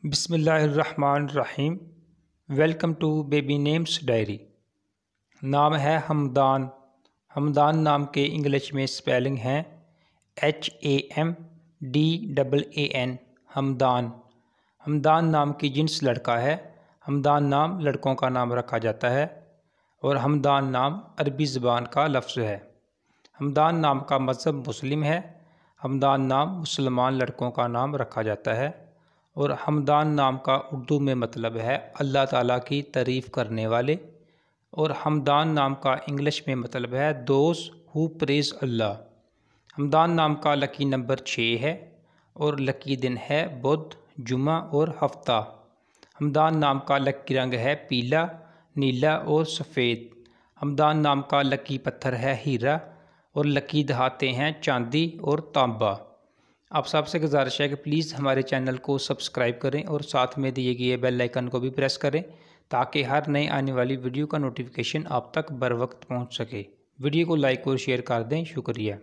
बिस्मिल्लाहिर्रहमानिर्रहीम। Welcome to baby names diary. नाम है हमदान। हमदान नाम के इंग्लिश में स्पेलिंग है HAMDAAN हमदान। हमदान नाम की जिन्स लड़का है। हमदान नाम लड़कों का नाम रखा जाता है और हमदान नाम अरबी ज़बान का लफ्ज़ है। हमदान नाम का मज़हब मुस्लिम है। हमदान नाम मुसलमान लड़कों का नाम रखा जाता है और हमदान नाम का उर्दू में मतलब है अल्लाह ताला की तारीफ़ करने वाले। और हमदान नाम का इंग्लिश में मतलब है those who praise Allah. Hamdan नाम का लकी नंबर 6 है और लकी दिन है बुध, जुमा और हफ्ता। हमदान नाम का लकी रंग है पीला, नीला और सफ़ेद। हमदान नाम का लकी पत्थर है हीरा और लकी धाते हैं चांदी और तांबा। आप सबसे गुजारिश है कि प्लीज़ हमारे चैनल को सब्सक्राइब करें और साथ में दिए गए बेल आइकन को भी प्रेस करें ताकि हर नई आने वाली वीडियो का नोटिफिकेशन आप तक बर वक्त पहुँच सके। वीडियो को लाइक और शेयर कर दें। शुक्रिया।